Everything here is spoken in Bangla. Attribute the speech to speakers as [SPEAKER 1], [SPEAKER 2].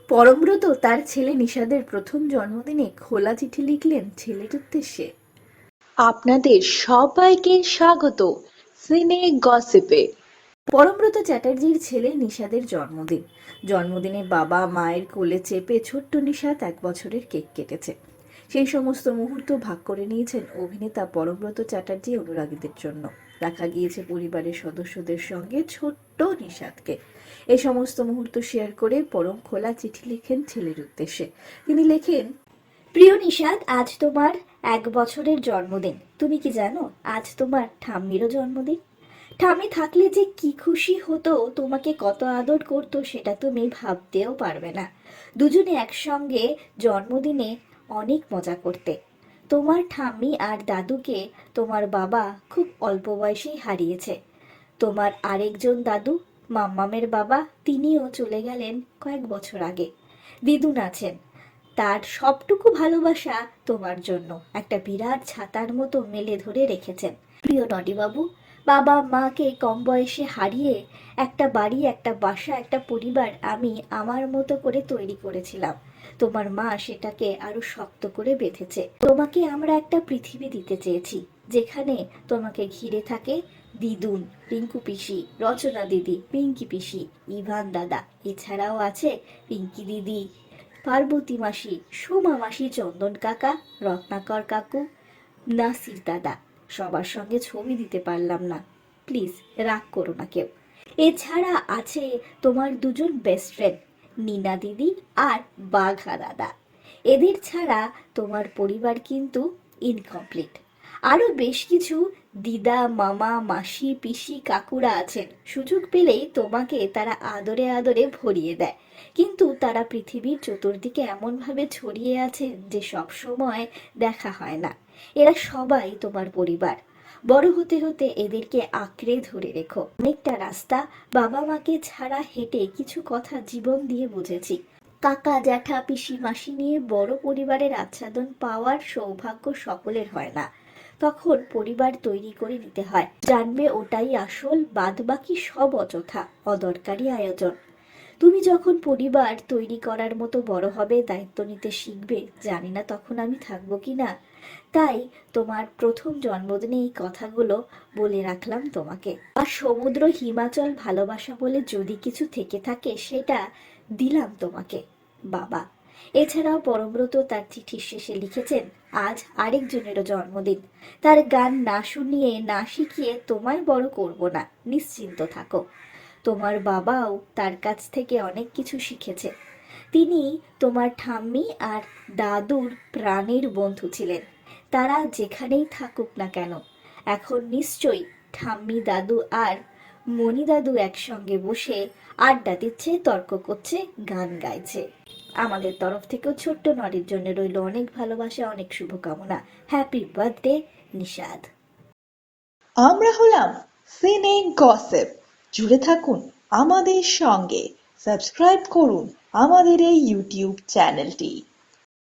[SPEAKER 1] পরমব্রত তার ছেলে নিশাদের প্রথম জন্মদিনে খোলা চিঠি লিখলেন ছেলের উদ্দেশ্যে।
[SPEAKER 2] আপনাদের সবাইকে স্বাগত সিনে গসিপে।
[SPEAKER 1] পরমব্রত চ্যাটার্জির ছেলে নিশাদের জন্মদিন। জন্মদিনে বাবা মায়ের কোলে চেপে ছোট্ট নিশাদ 1 বছরের কেক কেটেছে। সেই সমস্ত মুহূর্ত ভাগ করে নিয়েছেন অভিনেতা পরমব্রত চ্যাটার্জি অনুরাগীদের জন্য। দেখা গিয়েছে পরিবারের সদস্যদের সঙ্গে ছোট্ট নিশাদকে। এই সমস্ত মুহূর্ত শেয়ার করে পরম খোলা চিঠি লিখেন ছেলের উদ্দেশ্যে। তিনি লেখেন, প্রিয় নিশাদ, আজ তোমার 1 বছরের জন্মদিন। তুমি কি জানো আজ তোমার ঠাম্মিরও জন্মদিন? ঠাম্মি থাকলে যে কি খুশি হতো, তোমাকে কত আদর করতো সেটা তুমি ভাবতেও পারবে না। দুজনে একসঙ্গে জন্মদিনে অনেক মজা করতে। তোমার ঠাম্মি আর দাদুকে তোমার বাবা খুব অল্প বয়সেই হারিয়েছে। তোমার আরেকজন দাদু মাম্মামের বাবা, তিনিও চলে গেলেন কয়েক বছর আগে। দিদুন আছেন, তার সবটুকু ভালোবাসা তোমার জন্য একটা বিরাট ছাতার মতো মেলে ধরে রেখেছেন। প্রিয় নটিবাবু, বাবা মাকে কম বয়সে হারিয়ে একটা বাড়ি, একটা বাসা, একটা পরিবার আমি আমার মতো করে তৈরি করেছিলাম। তোমার মা সেটাকে আরো শক্ত করে বেঁধেছে। তোমাকে আমরা একটা পৃথিবী দিতে চেয়েছি যেখানে তোমাকে ঘিরে থাকে দিদুন, রিঙ্কু পিসি, রচনা দিদি, পিঙ্কি পিসি, ইভান দাদা, এছাড়াও আছে পিঙ্কি দিদি, পার্বতী মাসি, সোমা মাসি, চন্দন কাকা, রত্নাকর কাকু, নাসির দাদা। সবার সঙ্গে ছবি দিতে পারলাম না, প্লিজ রাগ করো না কেউ। এছাড়া আছে তোমার দুজন বেস্ট ফ্রেন্ড, নীনা দিদি আর বাঘা দাদা। এদের ছাড়া তোমার পরিবার কিন্তু ইনকমপ্লিট। আরও বেশ কিছু দিদা, মামা, মাসি, পিসি, কাকুরা আছেন। সুযোগ পেলেই তোমাকে তারা আদরে আদরে ভরিয়ে দেয়, কিন্তু তারা পৃথিবীর চতুর্দিকে এমনভাবে ছড়িয়ে আছেন যে সব সময় দেখা হয় না। এরা সবাই তোমার পরিবার। বড় হতে হতে এদেরকে আঁকড়ে ধরে রেখো। অনেকটা রাস্তা বাবা মাকে ছাড়া হেঁটে কিছু কথা জীবন দিয়ে বুঝেছি। কাকা, জ্যাঠা, পিসি, মাসি নিয়ে বড় পরিবারের আচ্ছাদন পাওয়ার সৌভাগ্য সকলের হয় না। তখন পরিবার তৈরি করে নিতে হয়। জানবে ওটাই আসল, বাদ বাকি সব অযথা, অদরকারি আয়োজন। তুমি যখন পরিবার তৈরি করার মতো বড় হবে, দায়িত্ব নিতে শিখবে, জানি না তখন আমি থাকবো কি না। তাই তোমার প্রথম জন্মদিনে এই কথাগুলো বলে রাখলাম তোমাকে। আর সমুদ্র, হিমাচল ভালোবাসা বলে যদি কিছু থেকে থাকে সেটা দিলাম তোমাকে, বাবা। এছাড়াও পরমব্রত তার চিঠির শেষে লিখেছেন, আজ আরেকজনেরও জন্মদিন। তার গান না শুনিয়ে না শিখিয়ে তোমায় বড় করব না, নিশ্চিন্ত থাকো। তোমার বাবাও তার কাছ থেকে অনেক কিছু শিখেছে। তিনি তোমার ঠাম্মি আর দাদুর প্রাণের বন্ধু ছিলেন। তারা যেখানেই থাকুক না কেন, এখন নিশ্চয়ই ঠাম্মি, দাদু আর মণি দাদু একসঙ্গে বসে আড্ডা দিচ্ছে, তর্ক করছে, গান গাইছে। আমাদের তরফ থেকেও ছোট্ট নরির জন্য রইল অনেক ভালোবাসা, অনেক শুভকামনা। Happy birthday Nishad.
[SPEAKER 2] আমরা হলাম সিনে গসিপ। জুড়ে থাকুন আমাদের সঙ্গে, সাবস্ক্রাইব করুন আমাদের এই ইউটিউব চ্যানেলটি।